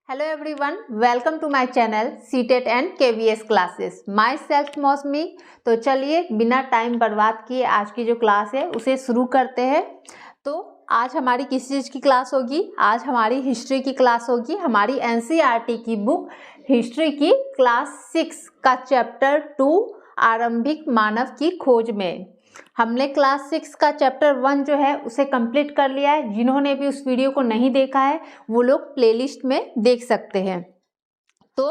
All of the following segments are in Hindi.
Hello everyone, welcome to my channel CTET and KVS classes. Myself मौसमी। तो चलिए बिना टाइम बर्बाद किए आज की जो क्लास है उसे शुरू करते हैं। तो आज हमारी किस चीज़ की क्लास होगी? आज हमारी हिस्ट्री की क्लास होगी। हमारी NCERT की बुक हिस्ट्री की क्लास 6 का चैप्टर 2 आरंभिक मानव की खोज में हमने क्लास 6 का चैप्टर 1 जो है उसे कंप्लीट कर लिया है। जिन्होंने भी उस वीडियो को नहीं देखा है वो लोग प्लेलिस्ट में देख सकते हैं। तो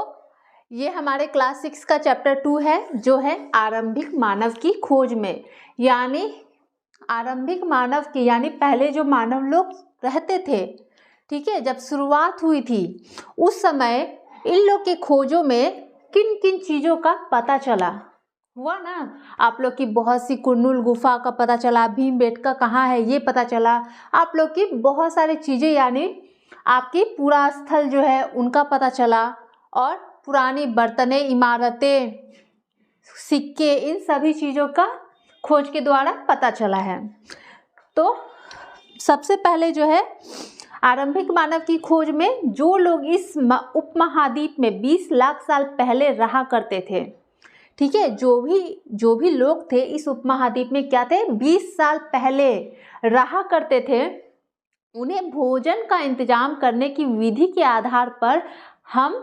ये हमारे क्लास 6 का चैप्टर 2 है जो है आरंभिक मानव की खोज में, यानी आरंभिक मानव की यानी पहले जो मानव लोग रहते थे, ठीक है, जब शुरुआत हुई थी उस समय इन लोग के खोजों में किन किन चीज़ों का पता चला हुआ ना। आप लोग की बहुत सी कुरनूल गुफा का पता चला, भीमबेटका कहाँ है ये पता चला, आप लोग की बहुत सारी चीज़ें यानी आपकी पूरा स्थल जो है उनका पता चला, और पुरानी बर्तनें, इमारतें, सिक्के, इन सभी चीज़ों का खोज के द्वारा पता चला है। तो सबसे पहले जो है आरंभिक मानव की खोज में जो लोग इस उपमहाद्वीप में 20 लाख साल पहले रहा करते थे, ठीक है, जो भी लोग थे इस उपमहाद्वीप में क्या थे, 20 साल पहले रहा करते थे, उन्हें भोजन का इंतजाम करने की विधि के आधार पर हम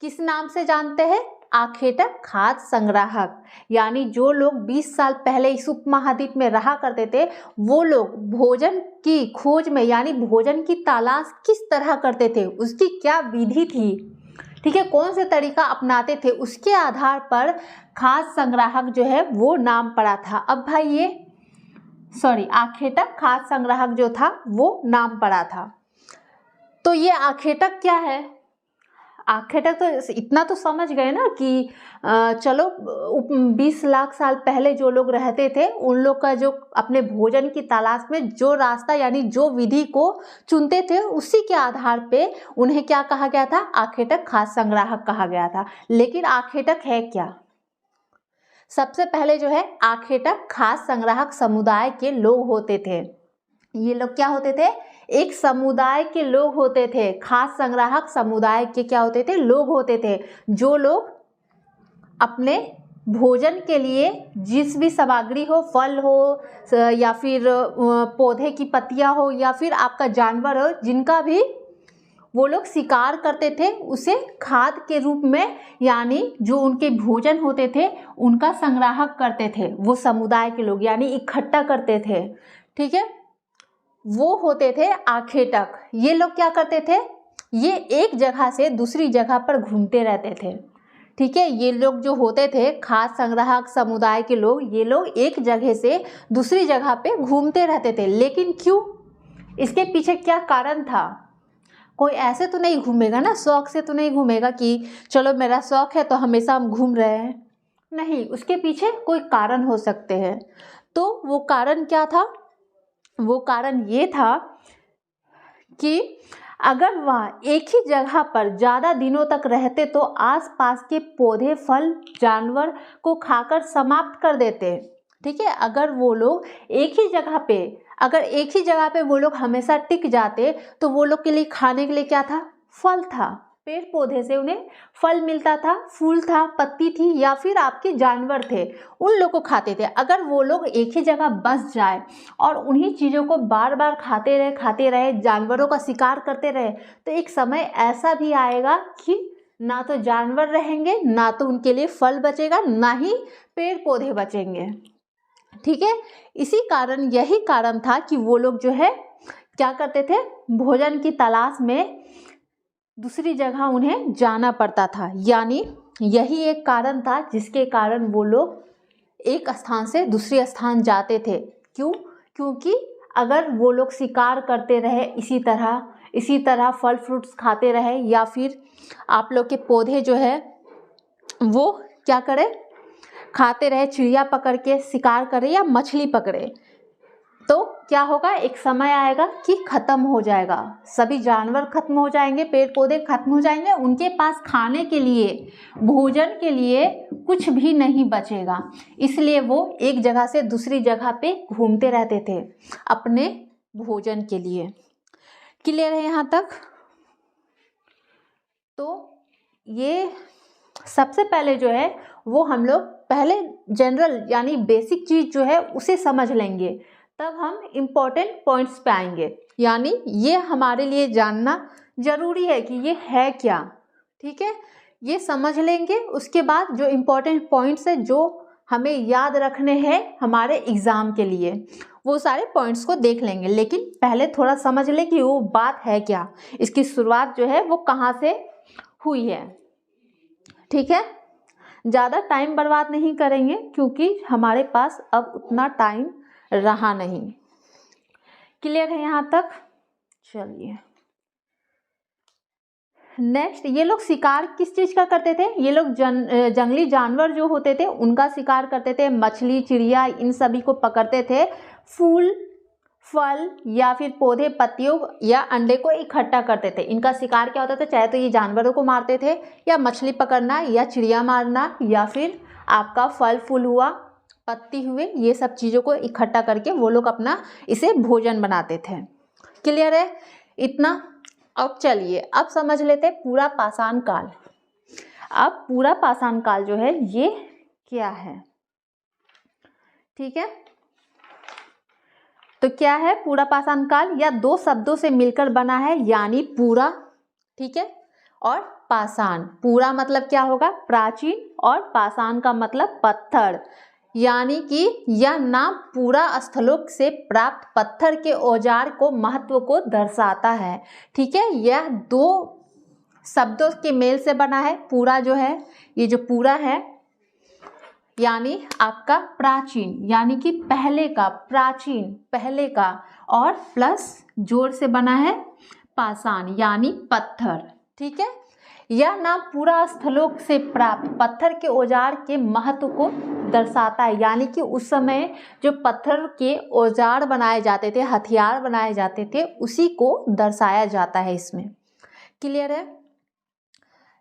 किस नाम से जानते हैं? आखेटक खाद्य संग्राहक। यानी जो लोग 20 साल पहले इस उपमहाद्वीप में रहा करते थे वो लोग भोजन की खोज में यानी भोजन की तलाश किस तरह करते थे, उसकी क्या विधि थी, ठीक है, कौन से तरीका अपनाते थे, उसके आधार पर खाद्य संग्राहक जो है वो नाम पड़ा था। अब भाई ये आखेटक खाद्य संग्राहक जो था वो नाम पड़ा था। तो ये आखेटक क्या है? आखेटक तो इतना तो समझ गए ना कि चलो 20 लाख साल पहले जो लोग रहते थे उन लोग का जो अपने भोजन की तलाश में जो रास्ता यानी जो विधि को चुनते थे उसी के आधार पे उन्हें क्या कहा गया था? आखेटक खाद्य संग्राहक कहा गया था। लेकिन आखेटक है क्या? सबसे पहले जो है आखेटक खाद्य संग्राहक समुदाय के लोग होते थे। ये लोग क्या होते थे? एक समुदाय के लोग होते थे। खाद्य संग्राहक समुदाय के क्या होते थे? लोग होते थे, जो लोग अपने भोजन के लिए जिस भी सामग्री हो, फल हो या फिर पौधे की पत्तियां हो या फिर आपका जानवर हो, जिनका भी वो लोग शिकार करते थे उसे खाद्य के रूप में यानी जो उनके भोजन होते थे उनका संग्राहक करते थे। वो समुदाय के लोग यानी इकट्ठा करते थे, ठीक है, वो होते थे आखेटक। ये लोग क्या करते थे? ये एक जगह से दूसरी जगह पर घूमते रहते थे, ठीक है। ये लोग जो होते थे खाद्य संग्राहक समुदाय के लोग, ये लोग एक जगह से दूसरी जगह पे घूमते रहते थे। लेकिन क्यों? इसके पीछे क्या कारण था? कोई ऐसे तो नहीं घूमेगा ना, शौक से तो नहीं घूमेगा कि चलो मेरा शौक है तो हमेशा हम घूम रहे हैं, नहीं, उसके पीछे कोई कारण हो सकते हैं। तो वो कारण क्या था? वो कारण ये था कि अगर वह एक ही जगह पर ज़्यादा दिनों तक रहते तो आसपास के पौधे, फल, जानवर को खाकर समाप्त कर देते, ठीक है। अगर वो लोग एक ही जगह पे वो लोग हमेशा टिक जाते तो वो लोग के लिए खाने के लिए क्या था? फल था, पेड़ पौधे से उन्हें फल मिलता था, फूल था, पत्ती थी या फिर आपके जानवर थे, उन लोग को खाते थे। अगर वो लोग एक ही जगह बस जाए और उन्हीं चीज़ों को बार बार खाते रहे, जानवरों का शिकार करते रहे, तो एक समय ऐसा भी आएगा कि ना तो जानवर रहेंगे, ना तो उनके लिए फल बचेगा, ना ही पेड़ पौधे बचेंगे, ठीक है। यही कारण था कि वो लोग जो है क्या करते थे? भोजन की तलाश में दूसरी जगह उन्हें जाना पड़ता था। यानी यही एक कारण था जिसके कारण वो लोग एक स्थान से दूसरे स्थान जाते थे। क्यों? क्योंकि अगर वो लोग शिकार करते रहे इसी तरह फल फ्रूट्स खाते रहे या फिर आप लोग के पौधे जो है वो क्या करे? खाते रहे, चिड़िया पकड़ के शिकार करे या मछली पकड़े, तो क्या होगा? एक समय आएगा कि खत्म हो जाएगा, सभी जानवर खत्म हो जाएंगे, पेड़ पौधे खत्म हो जाएंगे, उनके पास खाने के लिए, भोजन के लिए कुछ भी नहीं बचेगा। इसलिए वो एक जगह से दूसरी जगह पे घूमते रहते थे अपने भोजन के लिए। क्लियर है यहाँ तक? ये सबसे पहले जो है वो हम लोग पहले जनरल यानी बेसिक चीज़ जो है उसे समझ लेंगे, तब हम इम्पोर्टेंट पॉइंट्स पे आएंगे। यानी ये हमारे लिए जानना ज़रूरी है कि ये है क्या, ठीक है। ये समझ लेंगे, उसके बाद जो इम्पोर्टेंट पॉइंट्स है जो हमें याद रखने हैं हमारे एग्ज़ाम के लिए, वो सारे पॉइंट्स को देख लेंगे। लेकिन पहले थोड़ा समझ लें कि वो बात है क्या, इसकी शुरुआत जो है वो कहाँ से हुई है, ठीक है। ज़्यादा टाइम बर्बाद नहीं करेंगे क्योंकि हमारे पास अब उतना टाइम रहा नहीं। क्लियर है यहाँ तक? चलिए नेक्स्ट, ये लोग शिकार किस चीज़ का करते थे? ये लोग जंगली जानवर जो होते थे उनका शिकार करते थे। मछली, चिड़िया, इन सभी को पकड़ते थे। फूल, फल या फिर पौधे, पत्तियों या अंडे को इकट्ठा करते थे। इनका शिकार क्या होता था? चाहे तो ये जानवरों को मारते थे, या मछली पकड़ना, या चिड़िया मारना, या फिर आपका फल फूल हुआ, पत्ती हुए, ये सब चीज़ों को इकट्ठा करके वो लोग अपना इसे भोजन बनाते थे। क्लियर है इतना? अब चलिए अब समझ लेते हैं पूरा पाषाण काल। अब पूरा पाषाण काल जो है ये क्या है, ठीक है। तो क्या है पूरा पाषाण काल? या दो शब्दों से मिलकर बना है, यानी पूरा, ठीक है, और पाषाण। पूरा मतलब क्या होगा? प्राचीन, और पाषाण का मतलब पत्थर, यानी कि यह नाम पूरा स्थलों से प्राप्त पत्थर के औजार को महत्व को दर्शाता है, ठीक है। यह दो शब्दों के मेल से बना है। पूरा जो है, ये जो पूरा है यानी आपका प्राचीन, यानी कि पहले का, प्राचीन पहले का, और प्लस जोड़ से बना है पाषाण यानी पत्थर, ठीक है। यह नाम पूरा स्थलों से प्राप्त पत्थर के औजार के महत्व को दर्शाता है, यानी कि उस समय जो पत्थर के औजार बनाए जाते थे, हथियार बनाए जाते थे, उसी को दर्शाया जाता है इसमें। क्लियर है?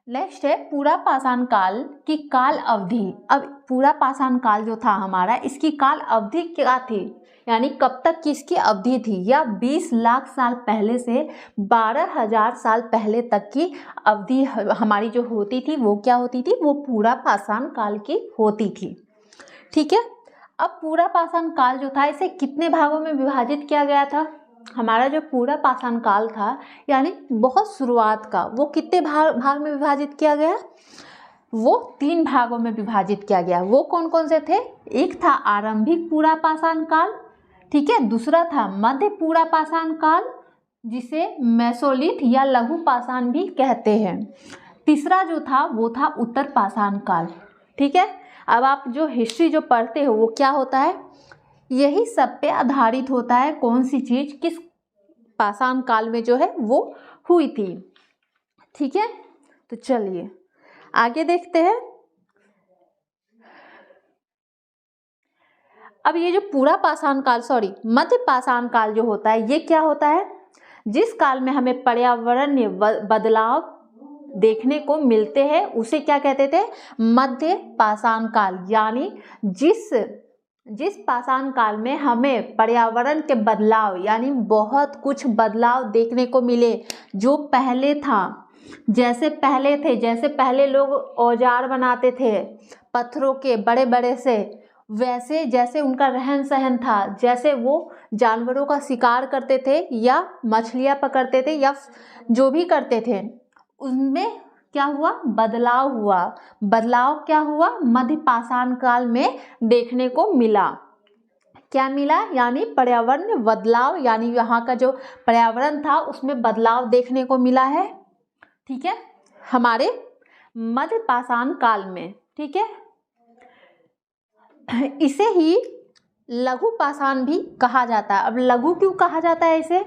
नेक्स्ट है पूरा पाषाण काल की काल अवधि। अब पूरा पाषाण काल जो था हमारा, इसकी काल अवधि क्या थी, यानी कब तक की इसकी अवधि थी? या 20 लाख साल पहले से 12,000 साल पहले तक की अवधि हमारी जो होती थी वो क्या होती थी? वो पूरा पाषाण काल की होती थी, ठीक है। अब पूरा पाषाण काल जो था इसे कितने भागों में विभाजित किया गया था? हमारा जो पूरा पाषाण काल था यानी बहुत शुरुआत का, वो कितने भाग में विभाजित किया गया? वो 3 भागों में विभाजित किया गया। वो कौन कौन से थे? एक था आरंभिक पूरा पाषाण काल, ठीक है। दूसरा था मध्य पूरा पाषाण काल, जिसे मेसोलिथ या लघु पाषाण भी कहते हैं। तीसरा जो था वो था उत्तर पाषाण काल, ठीक है। अब आप जो हिस्ट्री जो पढ़ते हो वो क्या होता है? यही सब पे आधारित होता है, कौन सी चीज़ किस पाषाण काल में जो है वो हुई थी, ठीक है। तो चलिए आगे देखते हैं। अब ये जो पूरा पाषाण काल, सॉरी मध्य पाषाण काल जो होता है, ये क्या होता है? जिस काल में हमें पर्यावरणीय बदलाव देखने को मिलते हैं उसे क्या कहते थे? मध्य पाषाण काल। यानी जिस पाषाण काल में हमें पर्यावरण के बदलाव यानी बहुत कुछ बदलाव देखने को मिले, जो पहले था, जैसे पहले लोग औजार बनाते थे पत्थरों के बड़े बड़े से, वैसे जैसे उनका रहन सहन था, जैसे वो जानवरों का शिकार करते थे या मछलियाँ पकड़ते थे या जो भी करते थे, उनमें क्या हुआ? बदलाव हुआ। बदलाव क्या हुआ? मध्य पाषाण काल में देखने को मिला। क्या मिला? यानी पर्यावरण बदलाव, यानी यहाँ का जो पर्यावरण था उसमें बदलाव देखने को मिला है, ठीक है, हमारे मध्य पाषाण काल में, ठीक है। इसे ही लघु पाषाण भी कहा जाता है। अब लघु क्यों कहा जाता है इसे?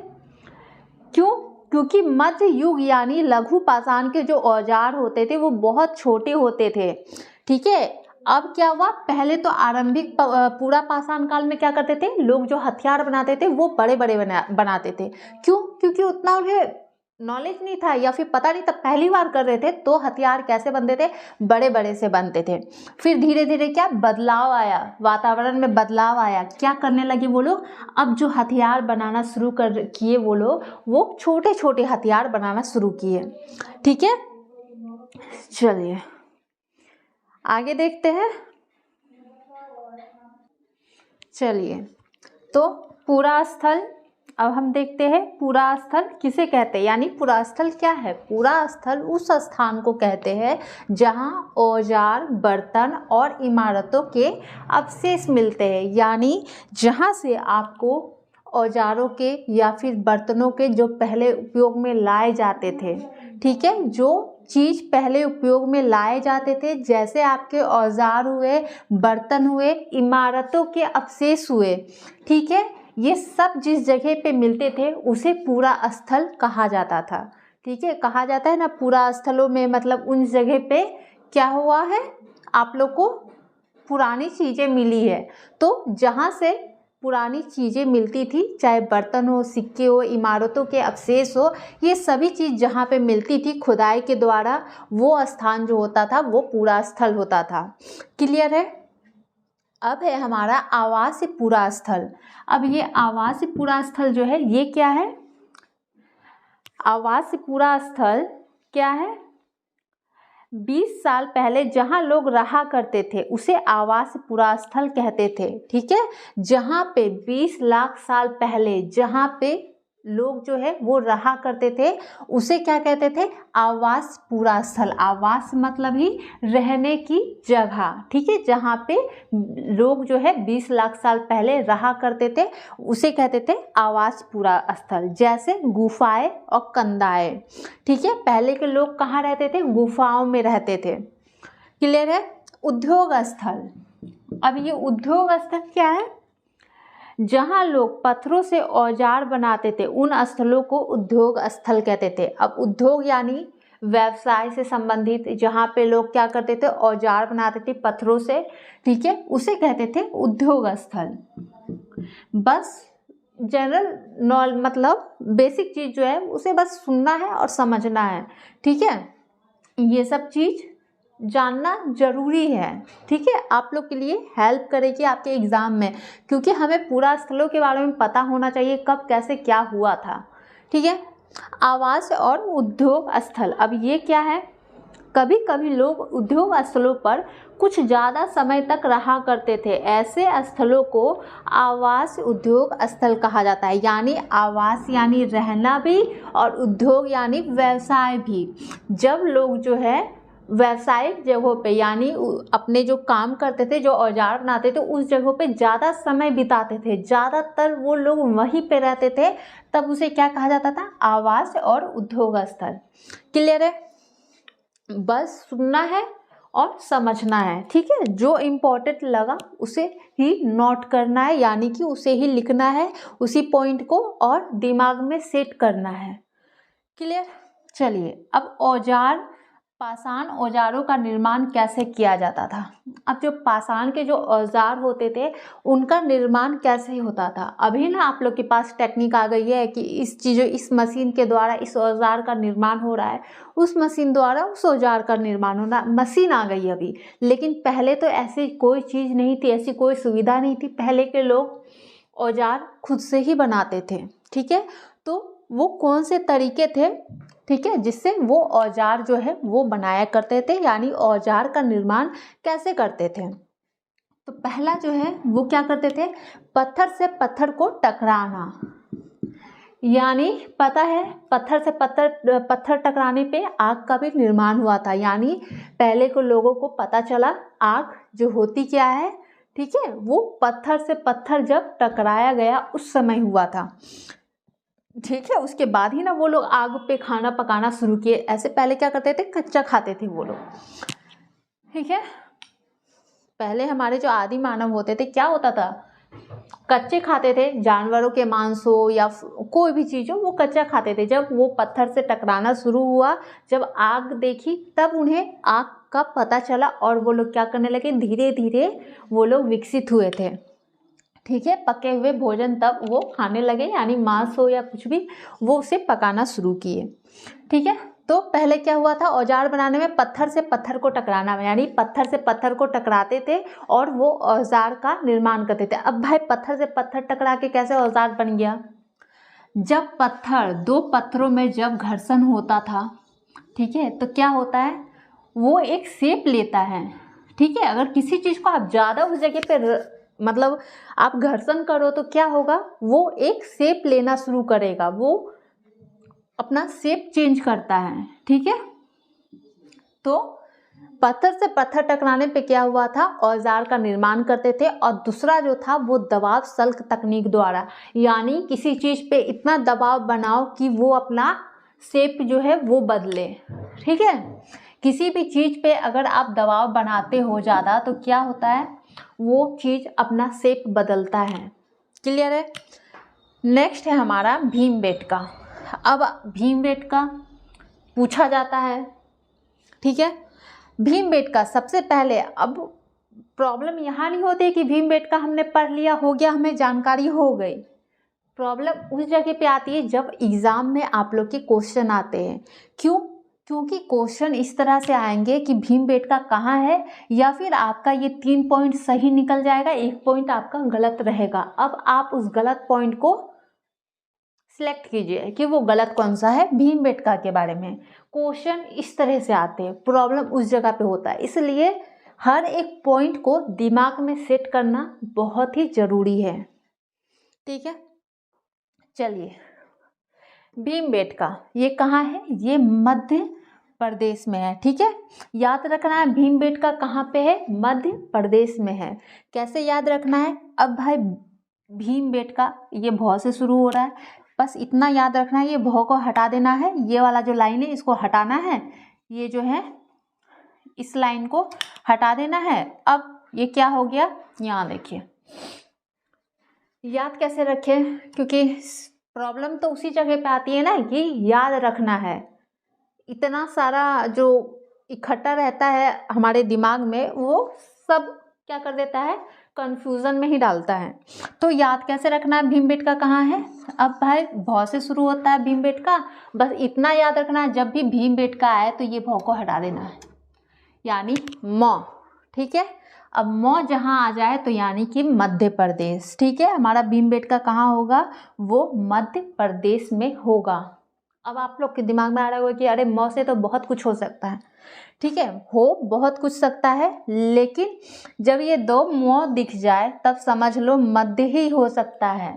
क्योंकि मध्य युग यानी लघु पाषाण के जो औजार होते थे वो बहुत छोटे होते थे, ठीक है। अब क्या हुआ? पहले तो आरंभिक पूरा पाषाण काल में क्या करते थे लोग? जो हथियार बनाते थे वो बड़े बड़े बनाते थे। क्यों? क्योंकि उतना उन्हें नॉलेज नहीं था या फिर पता नहीं था, पहली बार कर रहे थे, तो हथियार कैसे बनते थे? बड़े बड़े से बनते थे। फिर धीरे धीरे क्या बदलाव आया, वातावरण में बदलाव आया, क्या करने लगे वो लोग? अब जो हथियार बनाना शुरू कर किए वो लोग, वो छोटे छोटे हथियार बनाना शुरू किए, ठीक है। चलिए आगे देखते हैं। चलिए तो पुरा स्थल, अब हम देखते हैं पुरा स्थल किसे कहते हैं, यानी पुरा स्थल क्या है। पुरा स्थल उस स्थान को कहते हैं जहां औजार, बर्तन और इमारतों के अवशेष मिलते हैं, यानी जहां से आपको औजारों के या फिर बर्तनों के जो पहले उपयोग में लाए जाते थे, ठीक है, जो चीज़ पहले उपयोग में लाए जाते थे, जैसे आपके औजार हुए, बर्तन हुए, इमारतों के अवशेष हुए, ठीक है, ये सब जिस जगह पे मिलते थे उसे पुरा स्थल कहा जाता था। ठीक है, कहा जाता है ना पुरा स्थलों में, मतलब उन जगह पे क्या हुआ है, आप लोग को पुरानी चीज़ें मिली है। तो जहाँ से पुरानी चीज़ें मिलती थी, चाहे बर्तन हो, सिक्के हो, इमारतों के अवशेष हो, ये सभी चीज़ जहाँ पे मिलती थी खुदाई के द्वारा, वो स्थान जो होता था वो पुरा स्थल होता था। क्लियर है। अब है हमारा आवासीय पुरा स्थल। अब ये आवासीय पुरा स्थल जो है ये क्या है, आवासीय पुरा स्थल क्या है, 20 साल पहले जहां लोग रहा करते थे उसे आवासीय पुरा स्थल कहते थे। ठीक है, जहां पे 20 लाख साल पहले जहां पे लोग जो है वो रहा करते थे उसे क्या कहते थे, आवास पुरा स्थल। आवास मतलब ही रहने की जगह, ठीक है, जहाँ पे लोग जो है 20 लाख साल पहले रहा करते थे उसे कहते थे आवास पुरा स्थल। जैसे गुफाएं और कंदाएं, ठीक है, पहले के लोग कहाँ रहते थे, गुफाओं में रहते थे। क्लियर है। उद्योग स्थल, अब ये उद्योग स्थल क्या है, जहां लोग पत्थरों से औजार बनाते थे उन स्थलों को उद्योग स्थल कहते थे। अब उद्योग यानी व्यवसाय से संबंधित, जहां पे लोग क्या करते थे, औजार बनाते थे पत्थरों से, ठीक है, उसे कहते थे उद्योग स्थल। बस जनरल मतलब बेसिक चीज़ जो है उसे बस सुनना है और समझना है। ठीक है, ये सब चीज़ जानना जरूरी है। ठीक है, आप लोग के लिए हेल्प करेगी आपके एग्ज़ाम में, क्योंकि हमें पूरा स्थलों के बारे में पता होना चाहिए कब कैसे क्या हुआ था। ठीक है, आवास और उद्योग स्थल, अब ये क्या है, कभी कभी लोग उद्योग स्थलों पर कुछ ज़्यादा समय तक रहा करते थे, ऐसे स्थलों को आवास उद्योग स्थल कहा जाता है। यानी आवास यानी रहना भी और उद्योग यानी व्यवसाय भी। जब लोग जो है व्यावसायिक जगहों पे यानी अपने जो काम करते थे, जो औजार बनाते थे, उस जगहों पे ज़्यादा समय बिताते थे, ज़्यादातर वो लोग वहीं पे रहते थे, तब उसे क्या कहा जाता था, आवास और उद्योग स्थल। क्लियर है, बस सुनना है और समझना है। ठीक है, जो इम्पोर्टेंट लगा उसे ही नोट करना है, यानी कि उसे ही लिखना है, उसी पॉइंट को और दिमाग में सेट करना है। क्लियर। चलिए, अब औजार, पाषाण औजारों का निर्माण कैसे किया जाता था। अब जो पाषाण के जो औजार होते थे उनका निर्माण कैसे होता था। अभी ना आप लोग के पास टेक्निक आ गई है कि इस चीज़ों, इस मशीन के द्वारा इस औजार का निर्माण हो रहा है, उस मशीन द्वारा उस औजार का निर्माण होना, मशीन आ गई अभी। लेकिन पहले तो ऐसी कोई चीज़ नहीं थी, ऐसी कोई सुविधा नहीं थी। पहले के लोग औजार खुद से ही बनाते थे। ठीक है, तो वो कौन से तरीके थे, ठीक है, जिससे वो औजार जो है वो बनाया करते थे, यानी औजार का निर्माण कैसे करते थे। तो पहला जो है वो क्या करते थे, पत्थर से पत्थर को टकराना। यानी पता है पत्थर से पत्थर टकराने पे आग का भी निर्माण हुआ था। यानी पहले को लोगों को पता चला आग जो होती क्या है, ठीक है, वो पत्थर से पत्थर जब टकराया गया उस समय हुआ था। ठीक है, उसके बाद ही ना वो लोग आग पे खाना पकाना शुरू किए। ऐसे पहले क्या करते थे, कच्चा खाते थे वो लोग। ठीक है, पहले हमारे जो आदि मानव होते थे क्या होता था, कच्चे खाते थे, जानवरों के मांस हो या कोई भी चीज़ हो वो कच्चा खाते थे। जब वो पत्थर से टकराना शुरू हुआ, जब आग देखी, तब उन्हें आग का पता चला और वो लोग क्या करने लगे, धीरे धीरे वो लोग विकसित हुए थे। ठीक है, पके हुए भोजन तब वो खाने लगे, यानी मांस हो या कुछ भी, वो उसे पकाना शुरू किए। ठीक है, तो पहले क्या हुआ था, औजार बनाने में पत्थर से पत्थर को टकराना, यानी पत्थर से पत्थर को टकराते थे और वो औजार का निर्माण करते थे। अब भाई पत्थर से पत्थर टकरा के कैसे औजार बन गया, जब पत्थर, दो पत्थरों में जब घर्षण होता था, ठीक है, तो क्या होता है, वो एक शेप लेता है। ठीक है, अगर किसी चीज़ को आप ज़्यादा उस जगह पे मतलब आप घर्षण करो तो क्या होगा, वो एक शेप लेना शुरू करेगा, वो अपना शेप चेंज करता है। ठीक है, तो पत्थर से पत्थर टकराने पे क्या हुआ था, औजार का निर्माण करते थे। और दूसरा जो था वो दबाव सल्क तकनीक द्वारा, यानी किसी चीज़ पे इतना दबाव बनाओ कि वो अपना शेप जो है वो बदले। ठीक है, किसी भी चीज़ पे अगर आप दबाव बनाते हो ज़्यादा तो क्या होता है, वो चीज़ अपना शेप बदलता है। क्लियर है। नेक्स्ट है हमारा भीमबेटका। अब भीमबेटका पूछा जाता है। ठीक है, भीमबेटका सबसे पहले, अब प्रॉब्लम यहाँ नहीं होती कि भीमबेटका हमने पढ़ लिया, हो गया, हमें जानकारी हो गई। प्रॉब्लम उस जगह पे आती है जब एग्ज़ाम में आप लोग के क्वेश्चन आते हैं। क्यों? क्योंकि क्वेश्चन इस तरह से आएंगे कि भीमबेटका कहाँ है, या फिर आपका ये 3 पॉइंट सही निकल जाएगा, 1 पॉइंट आपका गलत रहेगा। अब आप उस गलत पॉइंट को सिलेक्ट कीजिए कि वो गलत कौन सा है। भीमबेटका के बारे में क्वेश्चन इस तरह से आते हैं, प्रॉब्लम उस जगह पे होता है, इसलिए हर एक पॉइंट को दिमाग में सेट करना बहुत ही ज़रूरी है। ठीक है, चलिए, भीमबेटका ये कहाँ है, ये मध्य प्रदेश में है। ठीक है, याद रखना है भीमबेटका कहाँ पे है, मध्य प्रदेश में है। कैसे याद रखना है, अब भाई भीमबेटका ये भौ से शुरू हो रहा है, बस इतना याद रखना है, ये भौ को हटा देना है, ये वाला जो लाइन है इसको हटाना है, ये जो है इस लाइन को हटा देना है। अब ये क्या हो गया, यहाँ देखिए, याद कैसे रखें, क्योंकि प्रॉब्लम तो उसी जगह पे आती है ना कि याद रखना है। इतना सारा जो इकट्ठा रहता है हमारे दिमाग में, वो सब क्या कर देता है, कंफ्यूजन में ही डालता है। तो याद कैसे रखना है भीमबेटका कहाँ है। अब भाई भौ से शुरू होता है भीमबेटका, बस इतना याद रखना है, जब भी भीमबेटका आए तो ये भौ को हटा देना है, यानी मौ। ठीक है, अब मौ जहाँ आ जाए तो यानी कि मध्य प्रदेश। ठीक है, हमारा भीमबेटका कहाँ होगा, वो मध्य प्रदेश में होगा। अब आप लोग के दिमाग में आ रहा होगा कि अरे मौ से तो बहुत कुछ हो सकता है। ठीक है, हो बहुत कुछ सकता है, लेकिन जब ये 2 मौ दिख जाए तब समझ लो मध्य ही हो सकता है,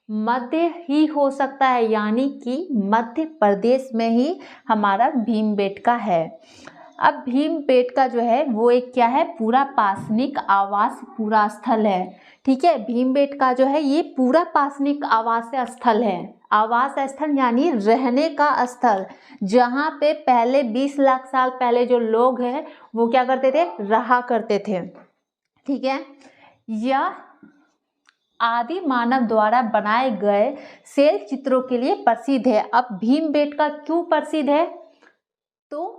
मध्य ही हो सकता है, यानी कि मध्य प्रदेश में ही हमारा भीमबेटका है। अब भीमबेटका जो है वो एक क्या है, पूरा पाषाणिक आवास पूरा स्थल है। ठीक है, भीमबेटका जो है ये पूरा पाषाणिक आवास स्थल है। आवास स्थल यानी रहने का स्थल, जहाँ पे पहले 20 लाख साल पहले जो लोग हैं वो क्या करते थे, रहा करते थे। ठीक है, यह आदि मानव द्वारा बनाए गए शैल चित्रों के लिए प्रसिद्ध है। अब भीमबेटका क्यों प्रसिद्ध है, तो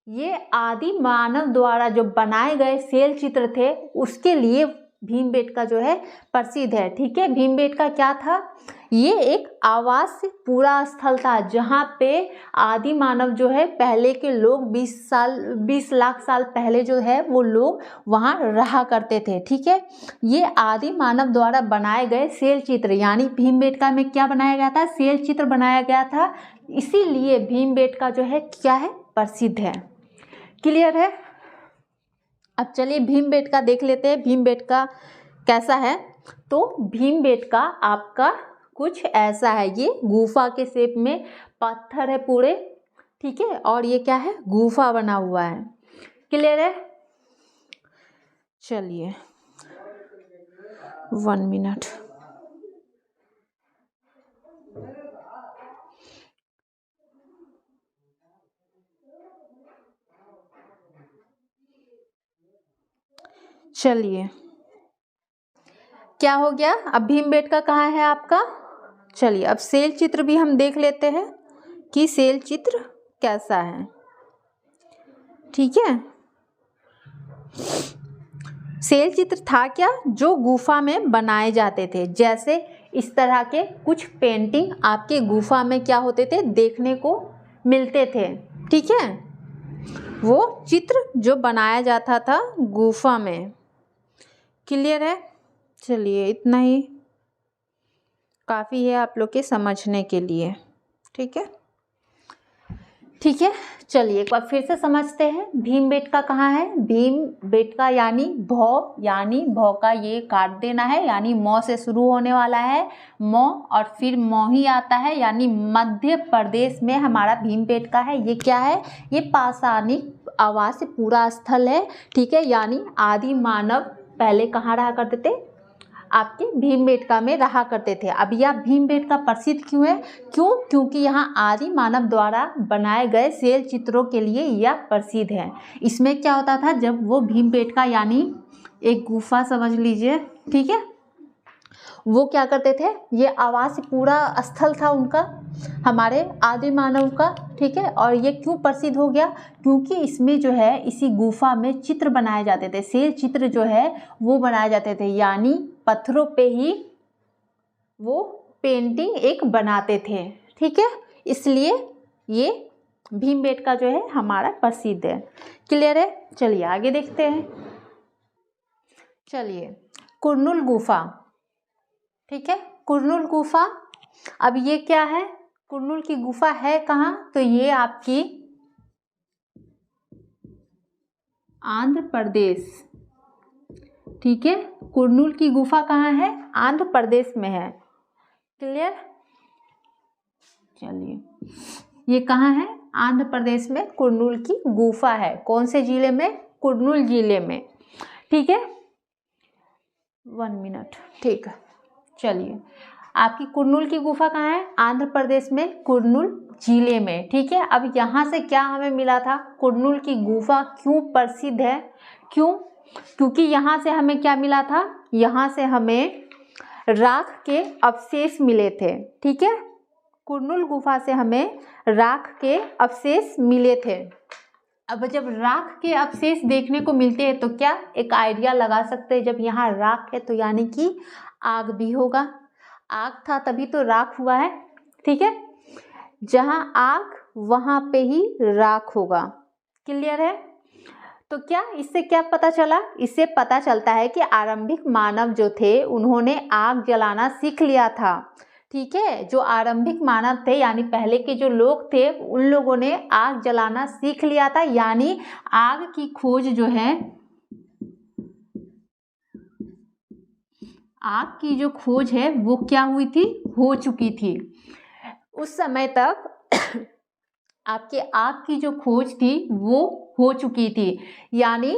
ये आदि मानव द्वारा जो बनाए गए शैल चित्र थे उसके लिए भीमबेटका जो है प्रसिद्ध है। ठीक है, भीमबेटका क्या था, ये एक आवास पूरा स्थल था, जहाँ पे आदि मानव जो है पहले के लोग 20 लाख साल पहले जो है वो लोग वहाँ रहा करते थे। ठीक है, ये आदि मानव द्वारा बनाए गए शैल चित्र, यानी भीमबेटका में क्या बनाया गया था, शैल चित्र बनाया गया था, इसीलिए भीमबेटका जो है क्या है, प्रसिद्ध है। क्लियर है। अब चलिए भीमबेटका देख लेते हैं, भीमबेटका कैसा है। तो भीमबेटका आपका कुछ ऐसा है, ये गुफा के शेप में पत्थर है पूरे। ठीक है, और ये क्या है, गुफा बना हुआ है। क्लियर है। चलिए 1 मिनट। चलिए क्या हो गया, अब भीमबेटका कहाँ है आपका। चलिए अब शैल चित्र भी हम देख लेते हैं कि शैल चित्र कैसा है। ठीक है, शैल चित्र था क्या, जो गुफा में बनाए जाते थे। जैसे इस तरह के कुछ पेंटिंग आपके गुफा में क्या होते थे, देखने को मिलते थे। ठीक है, वो चित्र जो बनाया जाता था गुफा में। क्लियर है। चलिए इतना ही काफ़ी है आप लोग के समझने के लिए। ठीक है। ठीक है, चलिए एक बार फिर से समझते हैं। भीमबेटका कहाँ है? भीमबेटका यानी भौ का ये काट देना है, यानी मौ से शुरू होने वाला है, मौ और फिर मोही आता है, यानी मध्य प्रदेश में हमारा भीमबेटका है। ये क्या है? ये पाषाणिक आवास पूरा स्थल है। ठीक है, यानी आदि मानव पहले कहाँ रहा करते थे? आपके भीमबेटका में रहा करते थे। अब यह भीमबेटका प्रसिद्ध क्यों है? क्योंकि यहाँ आदि मानव द्वारा बनाए गए शैल चित्रों के लिए यह प्रसिद्ध है। इसमें क्या होता था, जब वो भीमबेटका यानी एक गुफा समझ लीजिए, ठीक है, वो क्या करते थे, ये आवास पूरा स्थल था उनका, हमारे आदि मानव का। ठीक है, और ये क्यों प्रसिद्ध हो गया? क्योंकि इसमें जो है इसी गुफा में चित्र बनाए जाते थे, शैल चित्र जो है वो बनाए जाते थे, यानी पत्थरों पे ही वो पेंटिंग एक बनाते थे। ठीक है, इसलिए ये भीमबेटका जो है हमारा प्रसिद्ध है। क्लियर है? चलिए आगे देखते हैं। चलिए, कुरनूल गुफा। ठीक है, कुरनूल गुफा। अब ये क्या है? कुरनूल की गुफा है कहाँ? तो ये आपकी आंध्र प्रदेश। ठीक है, कुरनूल की गुफा कहाँ है? आंध्र प्रदेश में है। क्लियर? चलिए, ये कहाँ है? आंध्र प्रदेश में कुरनूल की गुफा है। कौन से जिले में? कुरनूल जिले में। ठीक है, 1 मिनट। ठीक है, चलिए, आपकी कुरनूल की गुफा कहाँ है? आंध्र प्रदेश में कुरनूल जिले में। ठीक है, अब यहाँ से क्या हमें मिला था? कुरनूल की गुफा क्यों प्रसिद्ध है? क्योंकि यहाँ से हमें क्या मिला था? यहाँ से हमें राख के अवशेष मिले थे। ठीक है, कुरनूल गुफा से हमें राख के अवशेष मिले थे। अब जब राख के अवशेष देखने को मिलते हैं तो क्या एक आइडिया लगा सकते हैं, जब यहाँ राख है तो यानी कि आग भी होगा। आग था तभी तो राख हुआ है। ठीक है, जहाँ आग वहाँ पे ही राख होगा। क्लियर है? तो क्या इससे क्या पता चला? इससे पता चलता है कि आरंभिक मानव जो थे उन्होंने आग जलाना सीख लिया था। ठीक है, जो आरंभिक मानव थे यानी पहले के जो लोग थे उन लोगों ने आग जलाना सीख लिया था, यानी आग की खोज जो है, आग की जो खोज है वो क्या हुई थी? हो चुकी थी। उस समय तक आपके आग की जो खोज थी वो हो चुकी थी, यानी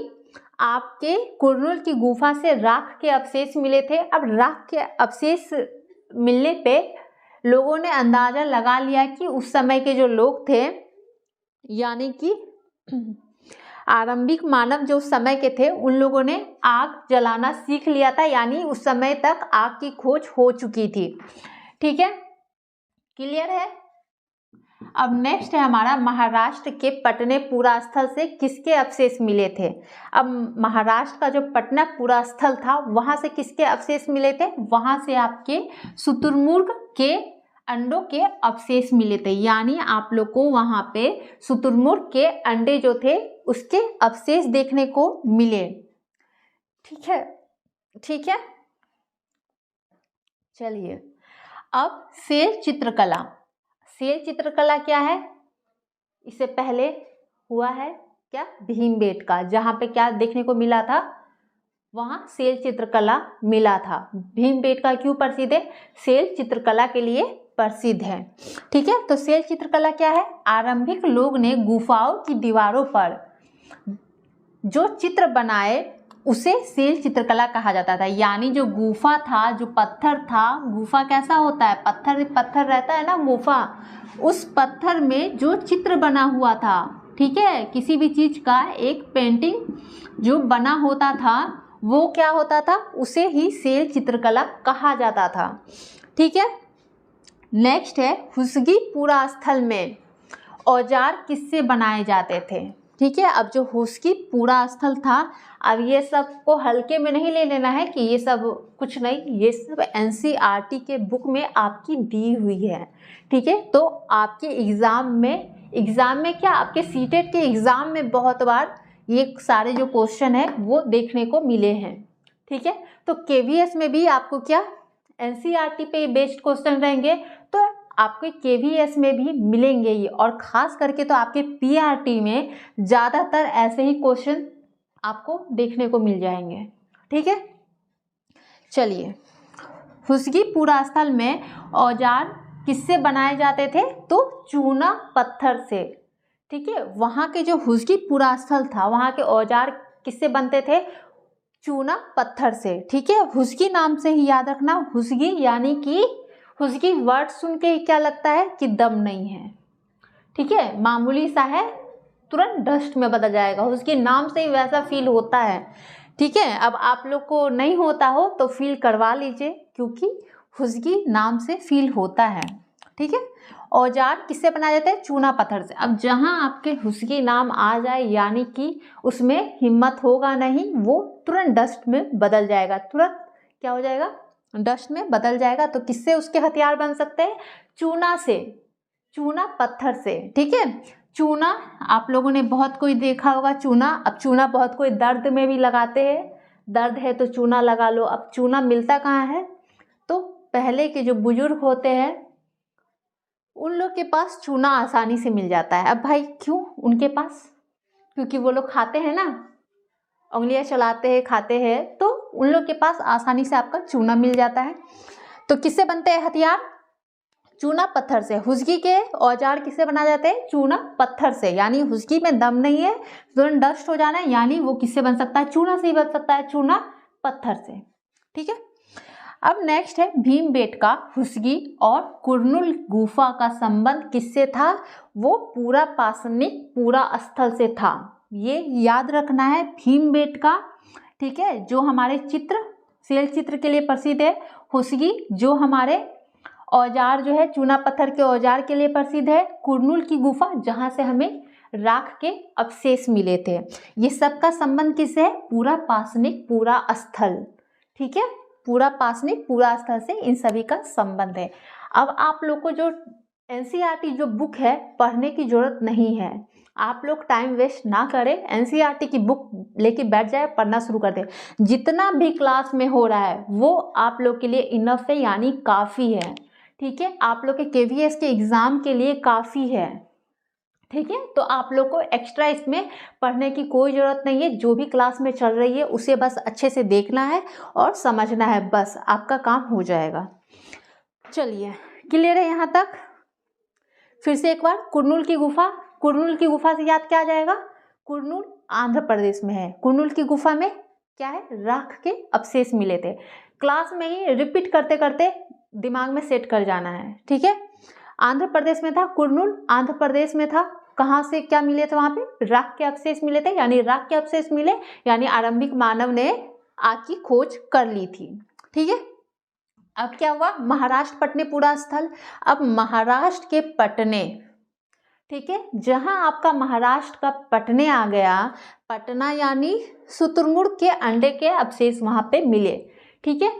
आपके कुरनूल की गुफा से राख के अवशेष मिले थे। अब राख के अवशेष मिलने पे लोगों ने अंदाजा लगा लिया कि उस समय के जो लोग थे, यानी कि आरंभिक मानव जो उस समय के थे, उन लोगों ने आग जलाना सीख लिया था, यानी उस समय तक आग की खोज हो चुकी थी। ठीक है, क्लियर है? अब नेक्स्ट है हमारा महाराष्ट्र के पटनेपुरा स्थल से किसके अवशेष मिले थे? अब महाराष्ट्र का जो पटनेपुरा स्थल था वहां से किसके अवशेष मिले थे? वहां से आपके शुतुरमुर्ग के अंडों के अवशेष मिले थे, यानी आप लोग को वहां पे शुतुरमुर्ग के अंडे जो थे उसके अवशेष देखने को मिले। ठीक है, ठीक है, चलिए, अब शैल चित्रकला। शैल चित्रकला क्या है? इससे पहले हुआ है क्या? भीमबेटका, जहाँ पे क्या देखने को मिला था? वहाँ शैल चित्रकला मिला था। भीमबेटका क्यों प्रसिद्ध है? शैल चित्रकला के लिए प्रसिद्ध है। ठीक है, तो शैल चित्रकला क्या है? आरंभिक लोग ने गुफाओं की दीवारों पर जो चित्र बनाए उसे शैल चित्रकला कहा जाता था, यानी जो गुफा था, जो पत्थर था, गुफा कैसा होता है? पत्थर रहता है ना गुफा, उस पत्थर में जो चित्र बना हुआ था, ठीक है, किसी भी चीज का एक पेंटिंग जो बना होता था वो क्या होता था? उसे ही शैल चित्रकला कहा जाता था। ठीक है, नेक्स्ट है हुसकीपुरा स्थल में औजार किससे बनाए जाते थे? ठीक है, अब जो हुसकीपुरा स्थल था, अब ये सब को हल्के में नहीं ले लेना है कि ये सब कुछ नहीं, ये सब NCERT के बुक में आपकी दी हुई है। ठीक है, तो आपके एग्ज़ाम में क्या आपके सीटेट के एग्ज़ाम में बहुत बार ये सारे जो क्वेश्चन है वो देखने को मिले हैं। ठीक है, तो KVS में भी आपको क्या NCERT पे बेस्ड क्वेश्चन रहेंगे, तो आपके KVS में भी मिलेंगे ही, और ख़ास करके तो आपके PRT में ज़्यादातर ऐसे ही क्वेश्चन आपको देखने को मिल जाएंगे। ठीक है, चलिए, हुसकीपुरा स्थल में औजार किससे बनाए जाते थे? तो चूना पत्थर से। ठीक है, वहाँ के जो हुसकीपुरा स्थल था वहाँ के औजार किससे बनते थे? चूना पत्थर से। ठीक है, हुसकी नाम से ही याद रखना, हुसकी यानी कि हुसकी वर्ड सुन के क्या लगता है कि दम नहीं है। ठीक है, मामूली सा है, तुरंत डस्ट में बदल जाएगा, हुसकी नाम से ही वैसा फील होता है। ठीक है, अब आप लोग को नहीं होता हो तो फील करवा लीजिए, क्योंकि हुसकी नाम से फील होता है। ठीक है, औजार किससे बनाए जाते हैं? चूना पत्थर से। अब जहाँ आपके हुसकी नाम आ जाए यानी कि उसमें हिम्मत होगा नहीं, वो तुरंत डस्ट में बदल जाएगा, तुरंत क्या हो जाएगा? डस्ट में बदल जाएगा। तो किससे उसके हथियार बन सकते हैं? चूना से, चूना पत्थर से। ठीक है, चूना आप लोगों ने बहुत कोई देखा होगा चूना। अब चूना बहुत कोई दर्द में भी लगाते हैं, दर्द है तो चूना लगा लो। अब चूना मिलता कहाँ है? तो पहले के जो बुजुर्ग होते हैं उन लोग के पास चूना आसानी से मिल जाता है। अब भाई क्यों उनके पास? क्योंकि वो लोग खाते हैं ना, उंगलियां चलाते हैं, खाते हैं, तो उन लोग के पास आसानी से आपका चूना मिल जाता है। तो किससे बनते हैं हथियार? चूना पत्थर से। हुसकी के औजार किससे बनाए जाते हैं? चूना पत्थर से। यानी हुसकी में दम नहीं है, तुरंत डस्ट हो जाना है, यानी वो किससे बन सकता है? चूना से ही बन सकता है, चूना पत्थर से। ठीक है, अब नेक्स्ट है भीमबेटका, हुसकी और कुरनुल गुफा का संबंध किससे था? वो पूरा पाषाणिक पूरा स्थल से था। ये याद रखना है, भीमबेटका। ठीक है, जो हमारे चित्र, शैल चित्र के लिए प्रसिद्ध है। हुसकी जो हमारे औजार जो है चूना पत्थर के औजार के लिए प्रसिद्ध है। कुरनुल की गुफा जहाँ से हमें राख के अवशेष मिले थे। ये सबका संबंध किससे है? पूरा पाषाणिक पूरा स्थल। ठीक है, पूरा पाषाणिक पूरा स्थल से इन सभी का संबंध है। अब आप लोग को जो NCERT जो बुक है पढ़ने की जरूरत नहीं है, आप लोग टाइम वेस्ट ना करें, NCERT की बुक लेके बैठ जाए, पढ़ना शुरू कर दे। जितना भी क्लास में हो रहा है वो आप लोग के लिए इनफ है, यानी काफ़ी है। ठीक है, आप लोग के KVS के एग्ज़ाम के लिए काफ़ी है। ठीक है, तो आप लोग को एक्स्ट्रा इसमें पढ़ने की कोई ज़रूरत नहीं है। जो भी क्लास में चल रही है उसे बस अच्छे से देखना है और समझना है, बस आपका काम हो जाएगा। चलिए, क्लियर है यहाँ तक? फिर से एक बार, कुरनुल की गुफा, कुरनुल की गुफा से याद क्या आ जाएगा? कुरनुल आंध्र प्रदेश में है। कुरनुल की गुफा में क्या है? राख के अवशेष मिले थे। क्लास में ही रिपीट करते करते दिमाग में सेट कर जाना है। ठीक है, आंध्र प्रदेश में था कुरनुल, आंध्र प्रदेश में था। कहाँ से क्या मिले थे? वहाँ पे राख के अवशेष मिले थे, यानी राख के अवशेष मिले, यानी आरंभिक मानव ने आग की खोज कर ली थी। ठीक है, अब क्या हुआ? महाराष्ट्र पटनेपुरा स्थल। अब महाराष्ट्र के पटने, ठीक है, जहां आपका महाराष्ट्र का पटने आ गया, पटना यानी शुतुरमुर्ग के अंडे के अवशेष वहां पे मिले। ठीक है,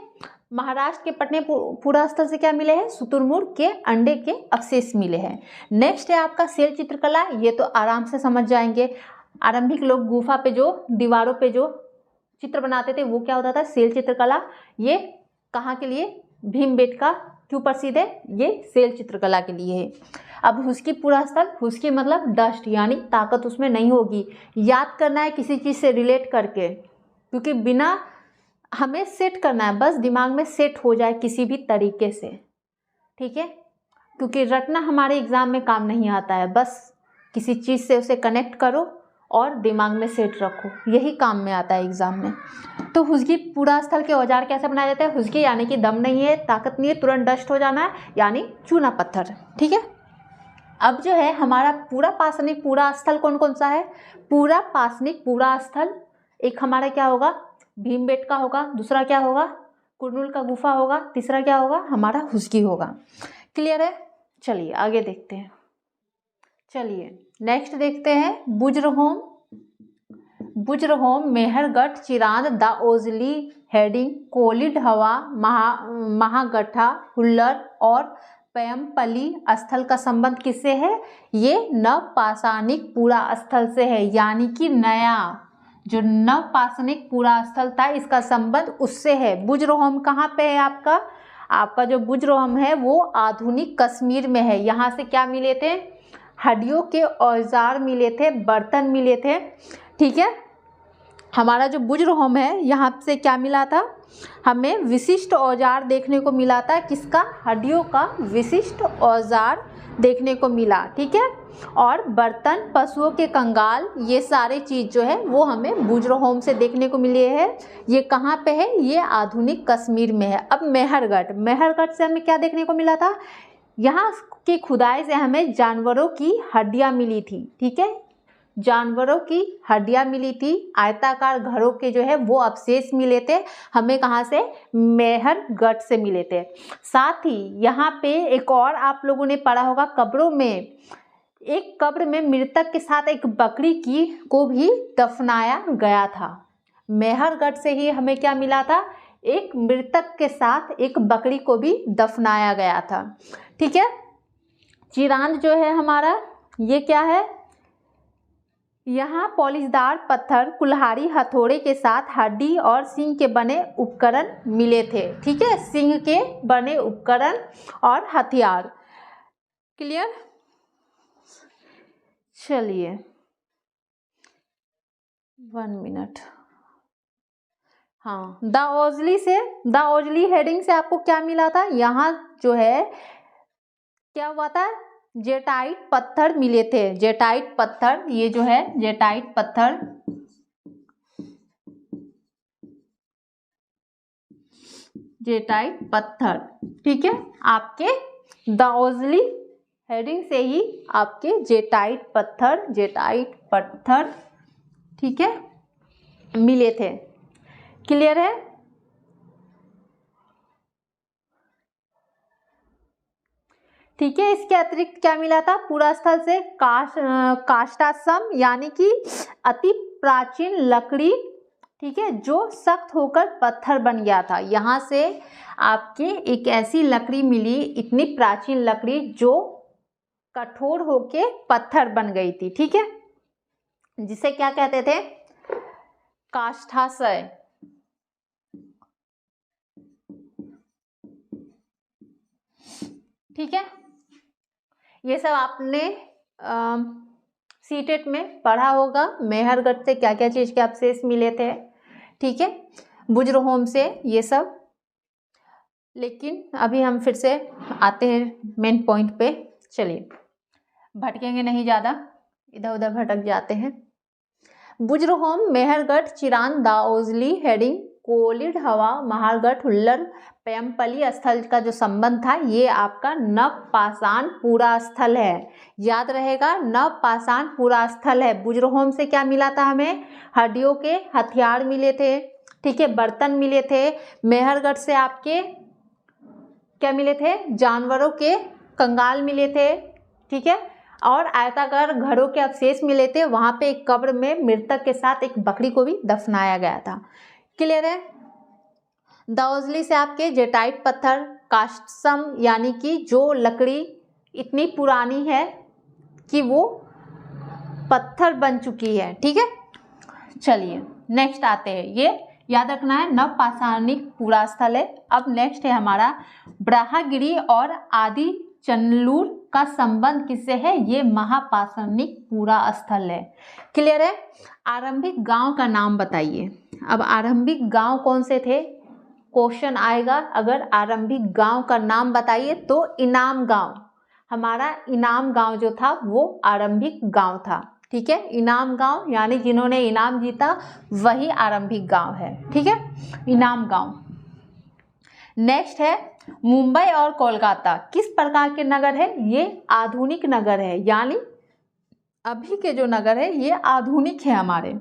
महाराष्ट्र के पटनेपुरा स्थल से क्या मिले हैं? शुतुरमुर्ग के अंडे के अवशेष मिले हैं। नेक्स्ट है आपका शैल चित्रकला। ये तो आराम से समझ जाएंगे। आरंभिक लोग गुफा पे जो दीवारों पे जो चित्र बनाते थे वो क्या होता था? शैल चित्रकला। ये कहाँ के लिए? भीमबेटका क्यों प्रसिद्ध है? ये शैल चित्रकला के लिए है। अब हुसकीपुरा स्थल, हुसकी मतलब डस्ट, यानी ताकत उसमें नहीं होगी। याद करना है किसी चीज़ से रिलेट करके, क्योंकि बिना हमें सेट करना है, बस दिमाग में सेट हो जाए किसी भी तरीके से। ठीक है, क्योंकि रटना हमारे एग्ज़ाम में काम नहीं आता है, बस किसी चीज़ से उसे कनेक्ट करो और दिमाग में सेट रखो, यही काम में आता है एग्ज़ाम में। तो हुसकीपुरा स्थल के औजार कैसे बनाए जाते हैं? हुसकी यानी कि दम नहीं है, ताकत नहीं है, तुरंत डस्ट हो जाना है, यानी चूना पत्थर। ठीक है, अब जो है हमारा पूरा पाषाणिक पूरा स्थल कौन कौन सा है? पूरा पाषाणिक पूरा स्थल एक हमारा क्या होगा? भीमबेटका होगा, दूसरा क्या होगा? कुरनुल का गुफा होगा, तीसरा क्या होगा? हमारा हुसकी होगा। क्लियर है? चलिए आगे देखते हैं। चलिए नेक्स्ट देखते हैं बुज्रहोम। बुज्रहोम, मेहरगढ़, चिरांद, दाओजली, हेडिंग, कोलिड हवा, महागठा, हुल्लर और पयमपल्ली स्थल का संबंध किससे है? ये नवपाषाणिक पूरा स्थल से है, यानी कि नया जो नवपाषाणिक पूरा स्थल था इसका संबंध उससे है। बुज्रहोम कहाँ पे है आपका? आपका जो बुजरोहम है वो आधुनिक कश्मीर में है। यहाँ से क्या मिले थे? हड्डियों के औजार मिले थे, बर्तन मिले थे। ठीक है, हमारा जो बुजरोहम है यहाँ से क्या मिला था? हमें विशिष्ट औजार देखने को मिला था। किसका? हड्डियों का विशिष्ट औजार देखने को मिला। ठीक है, और बर्तन, पशुओं के कंगाल, ये सारे चीज़ जो है वो हमें बुजरोहम से देखने को मिले हैं। ये कहाँ पे है? ये आधुनिक कश्मीर में है। अब मेहरगढ़ से हमें क्या देखने को मिला था? यहाँ की खुदाई से हमें जानवरों की हड्डियाँ मिली थी। ठीक है, जानवरों की हड्डियाँ मिली थी। आयताकार घरों के जो है वो अवशेष मिले थे। हमें कहाँ से? मेहरगढ़ से मिले थे। साथ ही यहाँ पे एक और आप लोगों ने पढ़ा होगा, कब्रों में, एक कब्र में मृतक के साथ एक बकरी को भी दफनाया गया था। मेहरगढ़ से ही हमें क्या मिला था? एक मृतक के साथ एक बकरी को भी दफनाया गया था। ठीक है, चिरांद जो है हमारा, ये क्या है? यहाँ पॉलिशदार पत्थर, कुल्हाड़ी, हथौड़े के साथ हड्डी और सींग के बने उपकरण मिले थे। ठीक है, सींग के बने उपकरण और हथियार। क्लियर? चलिए 1 मिनट। हाँ, द ओजली हेडिंग से आपको क्या मिला था? यहाँ जो है क्या हुआ था? जेटाइट पत्थर मिले थे। जेटाइट पत्थर, ये जो है जेटाइट पत्थर, जेटाइट पत्थर। ठीक है, आपके द ओजली हेडिंग से ही आपके जेटाइट पत्थर ठीक है मिले थे। क्लियर है? ठीक है, इसके अतिरिक्त क्या मिला था? पूरा स्थल से काष्टाश्म यानी कि अति प्राचीन लकड़ी, ठीक है, जो सख्त होकर पत्थर बन गया था। यहाँ से आपके एक ऐसी लकड़ी मिली, इतनी प्राचीन लकड़ी जो कठोर होके पत्थर बन गई थी। ठीक है, जिसे क्या कहते थे? काष्ठाश्रय। ठीक है, ये सब आपने सीटेट में पढ़ा होगा। मेहरगढ़ से क्या क्या चीज़ के अवशेष मिले थे। ठीक है, बुजरोहम से ये सब। लेकिन अभी हम फिर से आते हैं मेन पॉइंट पे। चलिए, भटकेंगे नहीं ज़्यादा, इधर उधर भटक जाते हैं। बुजरोहम, मेहरगढ़, चिरांद, दाओजली हेडिंग, कोलिड हवा, महारगढ़, हुल्लर, पैम्पली स्थल का जो संबंध था, ये आपका नवपाषाण पूरा स्थल है। याद रहेगा, नवपाषाण पूरा स्थल है। बुजरोहम से क्या मिला था? हमें हड्डियों के हथियार मिले थे। ठीक है, बर्तन मिले थे। मेहरगढ़ से आपके क्या मिले थे? जानवरों के कंगाल मिले थे। ठीक है, और आयताकार घरों के अवशेष मिले थे। वहाँ पे एक कब्र में मृतक के साथ एक बकरी को भी दफनाया गया था। क्लियर है? दाओजली से आपके जेटाइट पत्थर, काष्टसम यानी कि जो लकड़ी इतनी पुरानी है कि वो पत्थर बन चुकी है। ठीक है, चलिए नेक्स्ट आते हैं। ये याद रखना है, नवपाषाणिक पूरा स्थल है। अब नेक्स्ट है हमारा ब्राह्मगिरी और आदि चंदलूर का संबंध किससे है? ये महापाषाणिक पूरा स्थल है। क्लियर है? आरंभिक गांव का नाम बताइए। अब आरंभिक गांव कौन से थे? क्वेश्चन आएगा, अगर आरंभिक गांव का नाम बताइए तो इनाम गांव। हमारा इनाम गांव जो था वो आरंभिक गांव था। ठीक है, इनाम गांव यानी जिन्होंने इनाम जीता वही आरंभिक गांव है। ठीक है, इनाम गांव। नेक्स्ट है मुंबई और कोलकाता किस प्रकार के नगर है? ये आधुनिक नगर है, यानी अभी के जो नगर है ये आधुनिक है हमारे।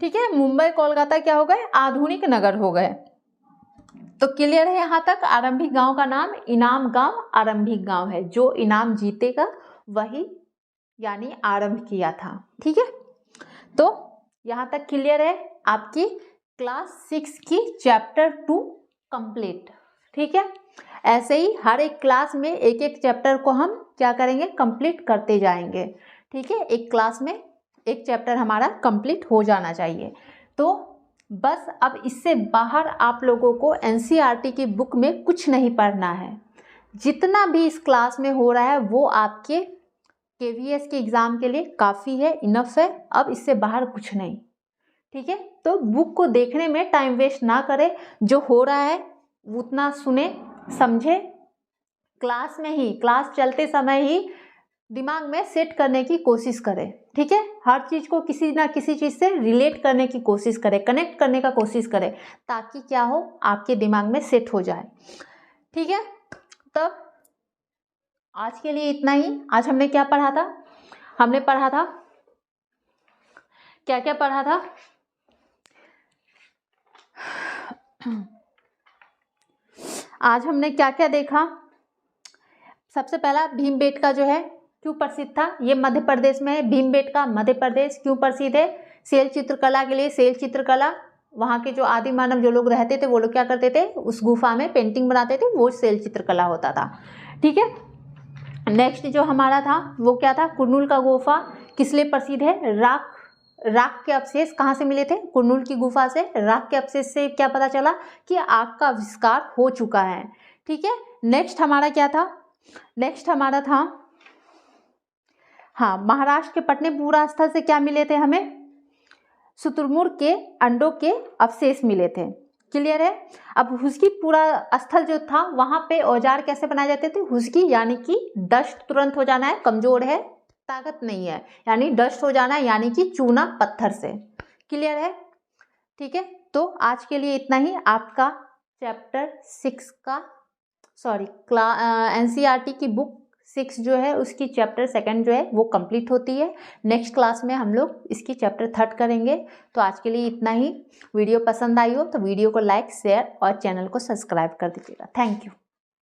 ठीक है, मुंबई कोलकाता क्या हो गए? आधुनिक नगर हो गए। तो क्लियर है यहाँ तक? आरंभिक गांव का नाम इनाम गांव आरंभिक गांव है। जो इनाम जीतेगा वही यानी आरंभ किया था। ठीक है, तो यहाँ तक क्लियर है। आपकी क्लास 6 की चैप्टर 2 कंप्लीट। ठीक है, ऐसे ही हर एक क्लास में एक एक चैप्टर को हम क्या करेंगे? कंप्लीट करते जाएंगे। ठीक है, एक क्लास में एक चैप्टर हमारा कंप्लीट हो जाना चाहिए। तो बस अब इससे बाहर आप लोगों को एनसीईआरटी की बुक में कुछ नहीं पढ़ना है। जितना भी इस क्लास में हो रहा है वो आपके केवीएस के एग्ज़ाम के लिए काफ़ी है, इनफ है। अब इससे बाहर कुछ नहीं, ठीक है। तो बुक को देखने में टाइम वेस्ट ना करें, जो हो रहा है उतना सुने समझे, क्लास में ही, क्लास चलते समय ही दिमाग में सेट करने की कोशिश करें, ठीक है। हर चीज़ को किसी ना किसी चीज़ से रिलेट करने की कोशिश करें, कनेक्ट करने का कोशिश करें, ताकि क्या हो, आपके दिमाग में सेट हो जाए, ठीक है। तब आज के लिए इतना ही। आज हमने क्या पढ़ा था? हमने पढ़ा था, क्या क्या पढ़ा था? आज हमने क्या क्या देखा? सबसे पहला भीमबेटका जो है क्यों प्रसिद्ध था? ये मध्य प्रदेश में है। भीमबेटका मध्य प्रदेश क्यों प्रसिद्ध है? शैल चित्रकला के लिए। शैल चित्रकला, वहाँ के जो आदि मानव जो लोग रहते थे वो लोग क्या करते थे, उस गुफा में पेंटिंग बनाते थे, वो शैल चित्रकला होता था, ठीक है। नेक्स्ट जो हमारा था वो क्या था? कुरनूल का गुफा किस लिए प्रसिद्ध है? राख के अवशेष कहाँ से मिले थे? कुरनूल की गुफा से। राख के अवशेष से क्या पता चला कि आग का आविष्कार हो चुका है, ठीक है। नेक्स्ट हमारा क्या था? नेक्स्ट हमारा था, हाँ, महाराष्ट्र के पटनेपुरा स्थल से क्या मिले थे हमें? शुतुरमुर्ग के अंडों के अवशेष मिले थे, क्लियर है। अब हुस्कीपुरा स्थल जो था वहाँ पे औजार कैसे बनाए जाते थे? हुस्की यानी कि डस्ट तुरंत हो जाना है, कमजोर है, ताकत नहीं है, यानी डस्ट हो जाना है, यानी कि चूना पत्थर से, क्लियर है, ठीक है। तो आज के लिए इतना ही। आपका चैप्टर 6 का एनसीईआरटी की बुक 6 जो है उसकी चैप्टर 2 जो है वो कंप्लीट होती है। नेक्स्ट क्लास में हम लोग इसकी चैप्टर 3 करेंगे। तो आज के लिए इतना ही। वीडियो पसंद आई हो तो वीडियो को लाइक, शेयर और चैनल को सब्सक्राइब कर दीजिएगा। Thank you.